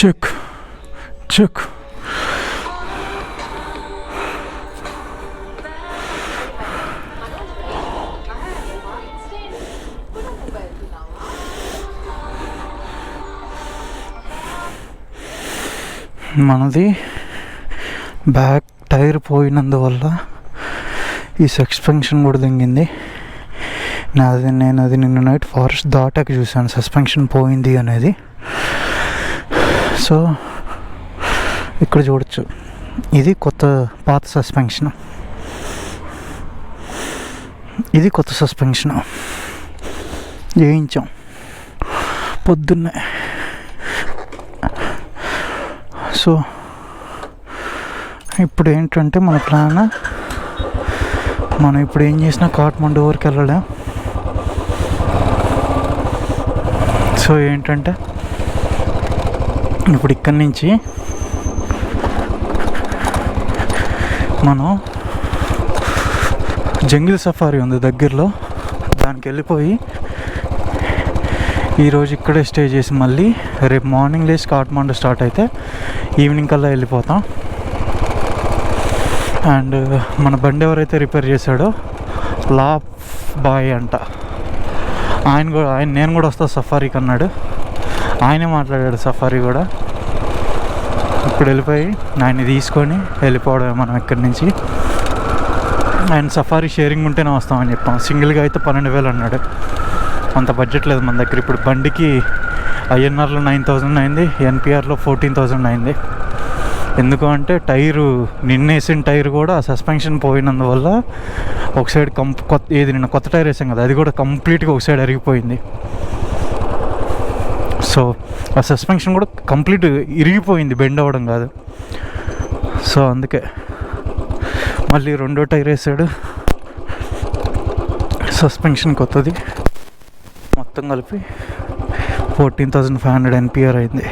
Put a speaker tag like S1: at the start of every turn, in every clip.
S1: Check check. మనది back tyre పోయినందువల్ల ఈ సస్పెన్షన్ కూడా దింగింది. నేను అది నిన్న నైట్ ఫారెస్ట్ దాటాక చూశాను సస్పెన్షన్ పోయింది అనేది. సో ఇక్కడ చూడొచ్చు, ఇది పాత సస్పెన్షన్, ఇది కొత్త సస్పెన్షన్ వేయించాం పొద్దున్నే. సో ఇప్పుడు ఏంటంటే మన ప్లాన్, మనం ఇప్పుడు ఏం చేసినా కాట్మండు వరకు వెళ్ళలేం. సో ఏంటంటే ఇప్పుడు ఇక్కడి నుంచి మనం జంగిల్ సఫారీ ఉంది దగ్గరలో, దానికి వెళ్ళిపోయి ఈరోజు ఇక్కడే స్టే చేసి మళ్ళీ రేపు మార్నింగ్ లేచి కాట్మండు స్టార్ట్ అయితే ఈవినింగ్ కల్లా వెళ్ళిపోతాం. అండ్ మన బండి ఎవరైతే రిపేర్ చేశాడో లాప్ బాయ్ అంట, నేను కూడా వస్తా సఫారీకి అన్నాడు. ఆయనే మాట్లాడాడు సఫారీ కూడా. ఇప్పుడు వెళ్ళిపోయి ఆయన్ని తీసుకొని వెళ్ళిపోవడం మనం ఇక్కడి నుంచి. ఆయన సఫారీ షేరింగ్ ఉంటేనే వస్తామని చెప్పాం. సింగిల్గా అయితే 12,000 అన్నాడు. అంత బడ్జెట్ లేదు మన దగ్గర. ఇప్పుడు బండికి ఐఎన్ఆర్లో 9,000 అయింది, ఎన్పిఆర్లో 14,000 అయింది. ఎందుకు అంటే టైరు నిన్నేసిన టైర్ కూడా ఆ సస్పెన్షన్ పోయినందువల్ల ఒక సైడ్ నిన్న కొత్త టైర్ వేసాం కదా, అది కూడా కంప్లీట్గా ఒక సైడ్ అరిగిపోయింది. సో ఆ సస్పెన్షన్ కూడా కంప్లీట్ ఇరిగిపోయింది, బెండ్ అవ్వడం కాదు. సో అందుకే మళ్ళీ రెండో టైర్ వేసాడు, సస్పెన్షన్ కొత్తది, మొత్తం కలిపి 14,500 ఎన్పిఆర్ అయింది.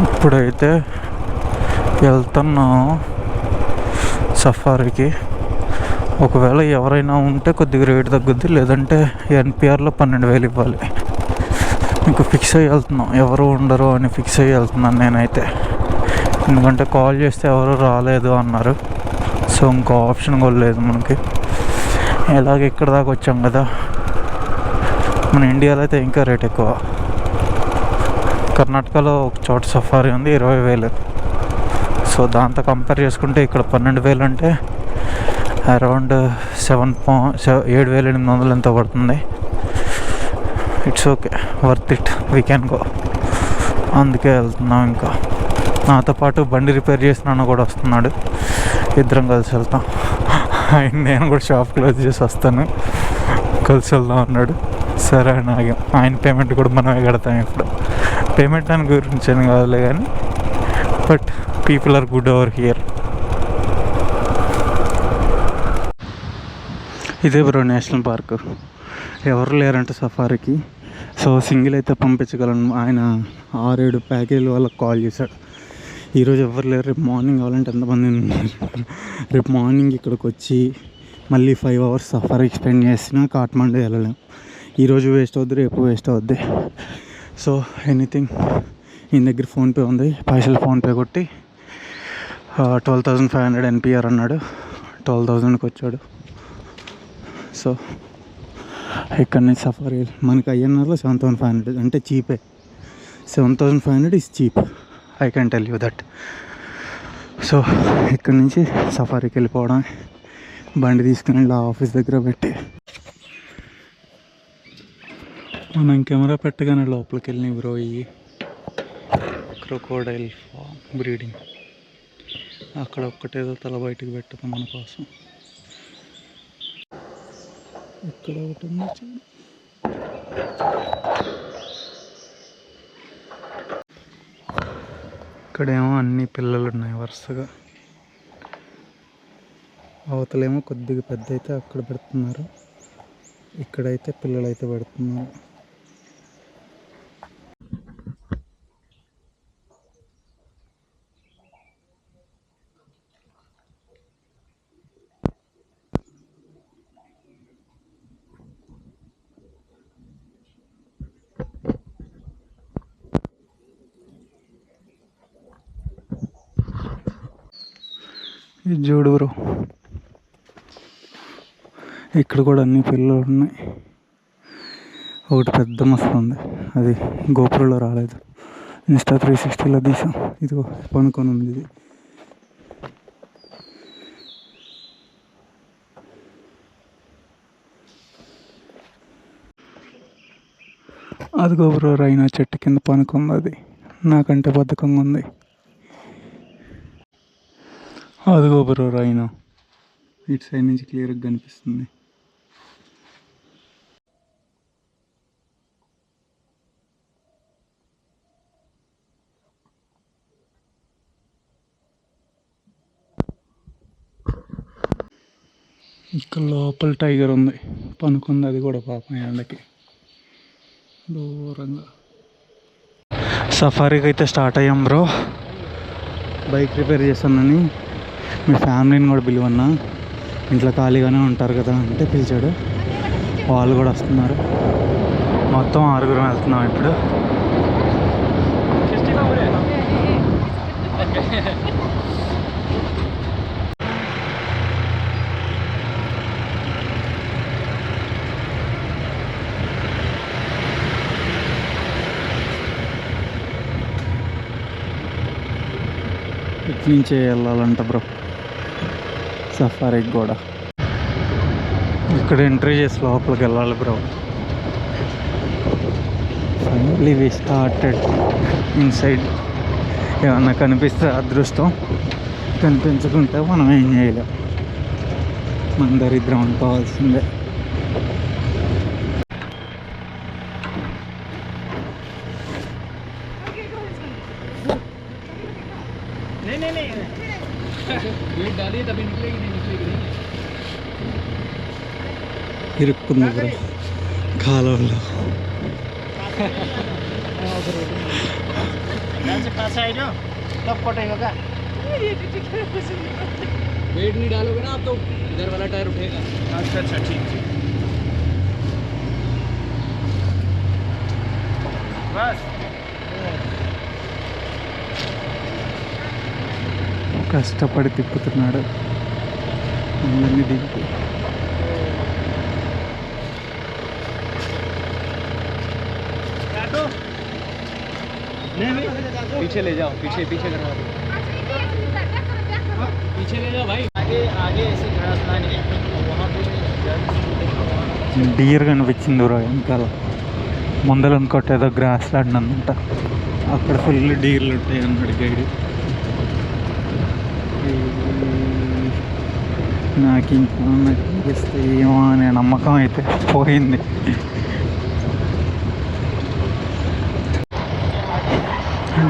S1: ఇప్పుడైతే వెళ్తున్నాం సఫారీకి. ఒకవేళ ఎవరైనా ఉంటే కొద్దిగా రేటు తగ్గుద్ది, లేదంటే ఎన్పిఆర్లో 12,000 ఇవ్వాలి. ఇంక ఫిక్స్ అయ్యి వెళ్తున్నాం, ఎవరు ఉండరు అని ఫిక్స్ అయ్యి వెళ్తున్నాను నేనైతే. ఎందుకంటే కాల్ చేస్తే ఎవరు రాలేదు అన్నారు. సో ఇంకో ఆప్షన్ కూడా లేదు మనకి. ఎలాగ ఇక్కడ దాకా వచ్చాం కదా, మన ఇండియాలో అయితే ఇంకా రేట్ ఎక్కువ. కర్ణాటకలో ఒక చోట సఫారీ ఉంది 20,000. సో దాంతో కంపేర్ చేసుకుంటే ఇక్కడ 12,000 అంటే అరౌండ్ 7,800 ఎంతో పడుతుంది. It's okay, worth it, we can go. అందుకే వెళ్తున్నాం. ఇంకా నాతో పాటు బండి రిపేర్ చేసిన కూడా వస్తున్నాడు, ఇద్దరం కలిసి వెళ్తాం. నేను కూడా షాప్ క్లోజ్ చేసి వస్తాను, కలిసి వెళ్దాం అన్నాడు. సరే అని ఆగాం. ఆయన పేమెంట్ కూడా మనమే కడతాం. ఇప్పుడు పేమెంట్ అని గురించి అని కాదులే కానీ, but people are good over here. ఇదే బ్రో నేషనల్ పార్క్. ఎవరు లేరంటే సఫారీకి. సో సింగిల్ అయితే పంపించగలను. ఆయన 6-7 ప్యాకేజీల వాళ్ళకి కాల్ చేశాడు. ఈరోజు ఎవరు లేరు, రేపు మార్నింగ్ కావాలంటే ఎంతమంది ఉన్నారు. రేపు మార్నింగ్ ఇక్కడికి వచ్చి మళ్ళీ 5 hours సఫారీకి స్పెండ్ చేసినా కాట్మండు వెళ్ళలేం. ఈరోజు వేస్ట్ అవుద్ది, రేపు వేస్ట్ అవుద్ది. సో ఎనీథింగ్, ఈయన దగ్గర ఫోన్పే ఉంది, పైసలు ఫోన్పే కొట్టి 12,500 ఎన్పిఆర్ అన్నాడు. 12,000కి వచ్చాడు. సో ఇక్కడ నుంచి సఫారీ మనకి ఐఎన్ఆర్లో 7,500 అంటే చీపే. 7,500 is cheap, I can tell you that. So ఇక్కడ నుంచి సఫారీకి వెళ్ళిపోవడం, బండి తీసుకుని ఇలా ఆఫీస్ దగ్గర పెట్టి మనం కెమెరా పెట్టగానే లోపలికి వెళ్ళిన బ్రో ఈ క్రొకోడైల్ ఫామ్ బ్రీడింగ్. అక్కడ ఒక్కటేదో తల బయటికి పెట్టదు మన కోసం. ఇక్కడ ఒకటి ఉంది. ఇక్కడేమో అన్ని పిల్లలు ఉన్నాయి వరుసగా. అవతలేమో కొద్దిగా పెద్ద అయితే అక్కడ పెడుతున్నారు, ఇక్కడైతే పిల్లలు అయితే పెడుతున్నారు. ఇది చూడు బ్రో, ఇక్కడ కూడా అన్ని పిల్లలు ఉన్నాయి. ఒకటి పెద్ద మస్తు ఉంది, అది గోపురంలో రాలేదు, ఇన్స్టా 360లో తీసాం. ఇదిగో పనుకొని ఉంది ఇది. అదిగో బ్రో రైనా చెట్టు కింద పనుకుంది, అది నాకంటే బద్ధకంగా ఉంది. అదిగో బ్రో రైనా, ఇటు సైడ్ నుంచి క్లియర్గా కనిపిస్తుంది. ఇక్కడ లోపల టైగర్ ఉంది, పనుకుంది అది కూడా పాపం ఎండకి దూరంగా. సఫారీకి అయితే స్టార్ట్ అయ్యాం బ్రో. బైక్ రిపేర్ చేస్తానని మీ ఫ్యామిలీని కూడా పిలువన్నా, ఇంట్లో ఖాళీగానే ఉంటారు కదా అంటే పిలిచాడు. వాళ్ళు కూడా వస్తున్నారు, మొత్తం 6 వెళ్తున్నాం ఇప్పుడు. ఇటు నుంచే వెళ్ళాలంట బ్రో సఫారీకి కూడా. ఇక్కడ ఎంట్రీ చేసి లోపలికి వెళ్ళాలి bro. Finally we started inside. ఏమన్నా కనిపిస్తే అదృష్టం, కనిపించకుంటే మనం ఏం చేయలేం, మన దరిద్రం అనుకోవాల్సిందే. ఇరుక్కుంది బ్రో కాలంలో.
S2: वेट नहीं डालोगे ना आप तो इधर वाला टायर उठेगा। अच्छा अच्छा ठीक ठीक बस।
S1: కష్టపడి తిప్పుతున్నాడు అందరినీ దింపి.
S2: पीछे ले जाओ, पीछे पीछे करवा दो, पीछे ले जाओ भाई। आगे आगे ऐसे ग्रास लैंड है वहाँ पे
S1: డియర్ కనిపించింది బ్రో వెనకాల. ముందర ఇంకోటి ఏదో గ్రాస్ ల్యాండ్ ఉందంట, అక్కడ ఫుల్ డీర్లు ఉంటాయి అన్నాడు గైడ్. నాకు ఇంకేమన్నా కనిపిస్తే ఏమో అనే నమ్మకం అయితే పోయింది.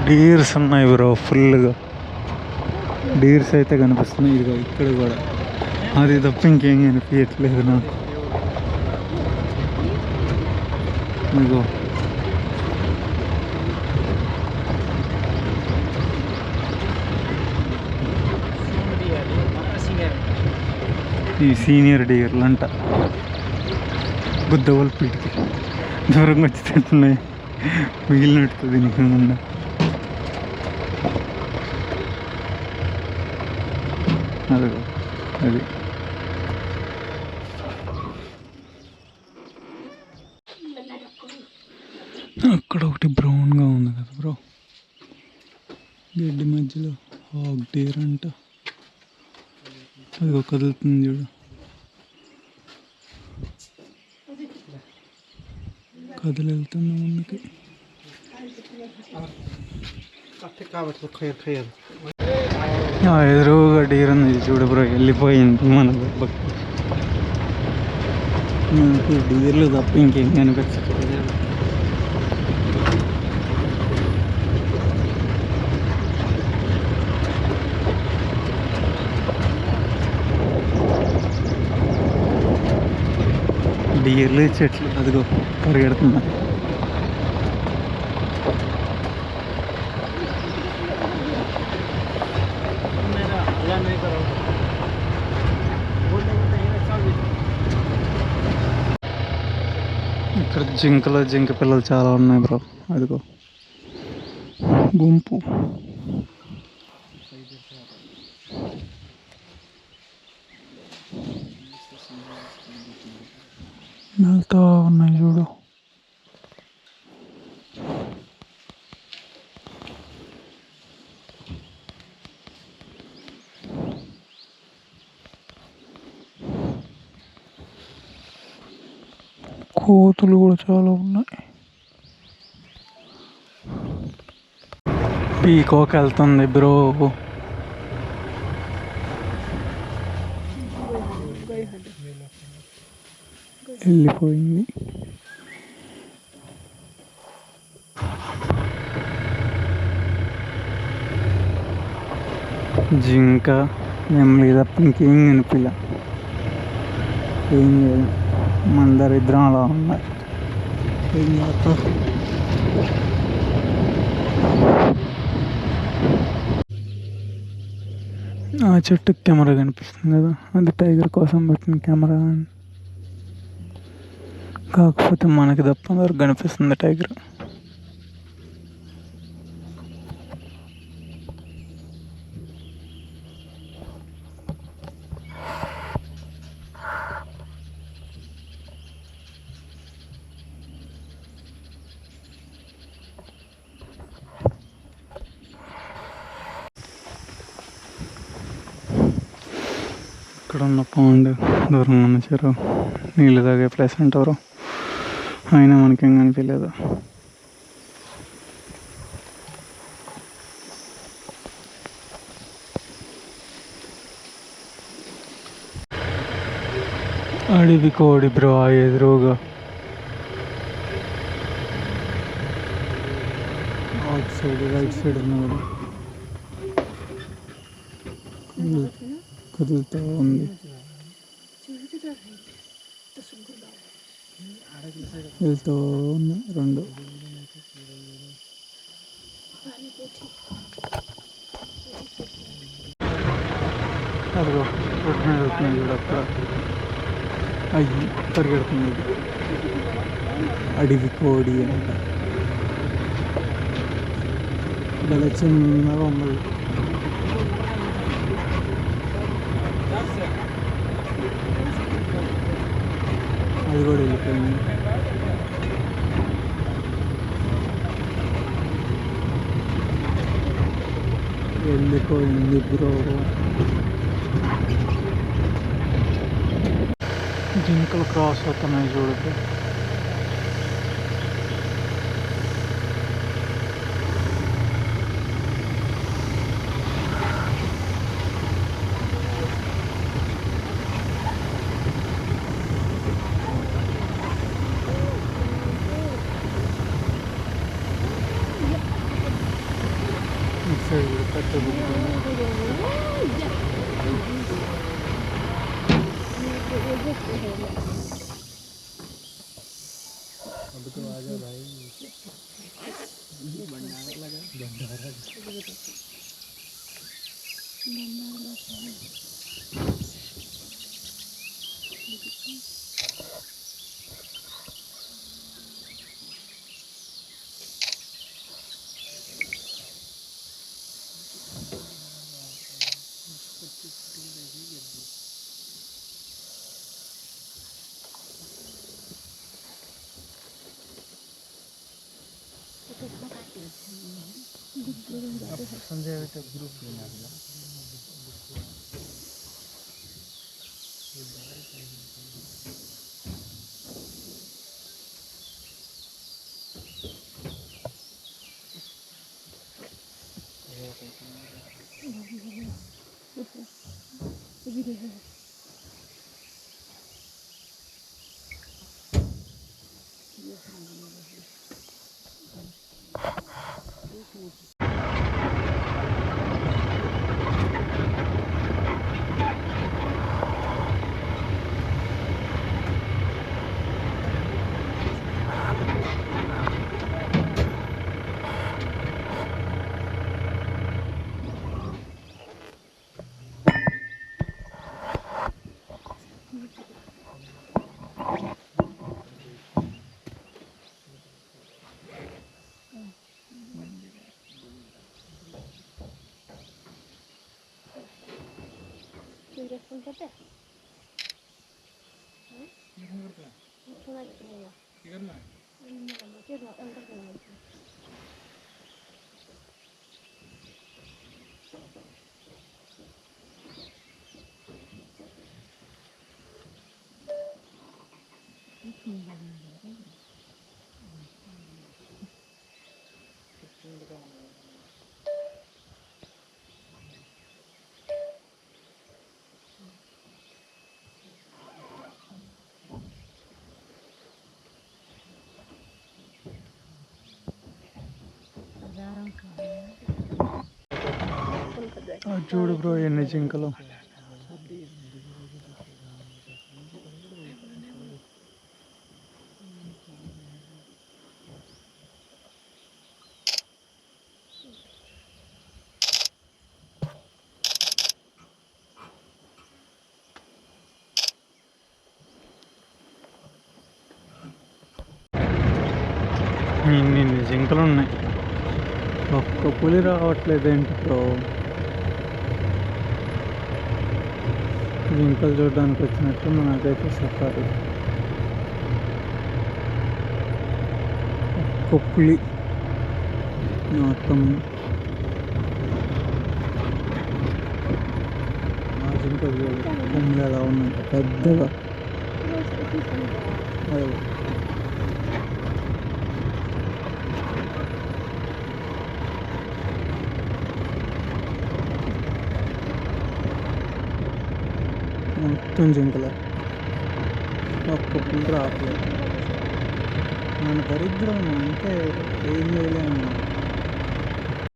S1: డీర్స్ ఉన్నాయి బ్రో, ఫుల్గా డీర్స్ అయితే కనిపిస్తున్నాయి. ఇదిగో ఇక్కడ కూడా, అది తప్ప ఇంకేం కనిపించట్లేదు నాకు. ఇదిగో ఈ సీనియర్ డీర్లు అంట, గుద్దవల్ పీటికి దూరంగా వచ్చి తింటున్నాయి, మిగిలినట్టు తినకుండా. అదిగో అది అక్కడ ఒకటి బ్రౌన్గా ఉంది కదా బ్రో, గడ్డి మధ్యలో హాగ్ డీర్ అంట. అది ఒక కదులుతుంది చూడు, కథలు వెళ్తుంది ముందుకి. ఎదురుగా డీర్ ఉంది చూడు బ్రో, వెళ్ళిపోయింది మన దెబ్బకి. నాకు డీర్లు తప్ప ఇంకేం కనిపించట్లేదు. డీర్లు చెట్లు అదిగో పరిగెడుతున్నా. ఇక్కడ జింక పిల్లలు చాలా ఉన్నాయి బ్రో, అదిగో గుంపు. వెళ్తా ఉన్నాయి చూడు. కోతులు కూడా చాలా ఉన్నాయి. పీకాక్ వెళ్తుంది బ్రో. వెళ్ళిపోయింది. జింక నెమ్మలి తప్ప ఇంకేం కనిపిల్ల. ఏం లేదు, మన దరిద్రం అలా ఉన్నాయి. ఏం చేస్తాం. ఆ చెట్టుకి కెమెరా కనిపిస్తుంది కదా, అది టైగర్ కోసం పెట్టిన కెమెరా. కాకపోతే మనకి తప్ప అందరికి కనిపిస్తుంది టైగర్. ఇక్కడ ఉన్న పాండ్, దూరంగా ఉన్న చెరువు, నీళ్ళు తాగే ప్లేస్ అంటారు. అయినా మనకేం కనిపించలేదు. అడవి కోడి బ్రో ఎదురుగా. అవుట్ సైడ్ రైట్ సైడ్ ఉన్నాడు, కదులుతూ ఉంది. వెళ్తూ ఉన్నాయి రెండు. అదిగో రోడ్డు మీద వెళ్తున్నాయి చూడు అక్కడ. అయ్యి పరిగెడుతుంది. అడవి కోడి అంట. భలే చిన్నగా ఉన్నది. అది కూడా వెళ్ళిపోయింది. వెళ్ళిపోయింది బ్రో. జింకలు క్రాస్ అవుతున్నాయి చూడదు. సైడ్ పెద్ద संजय ग्रुप చూడు బ్రో ఎన్ని జింకలు. ఇన్ని జింకలు ఉన్నాయి. ఒక్క పులి రావట్లేదు ఏంటి బ్రో. జింకలు చూడడానికి వచ్చినట్టు నాకైతే సఫారీ. ఒక్క పులి మొత్తం. ఆ జింకలు కొమ్ములు ఎలా ఉన్నాయి పెద్దగా. మొత్తం జింకలే. ఒక్క పులి రావట్లేదు. మన దరిద్రం అంటే ఏంది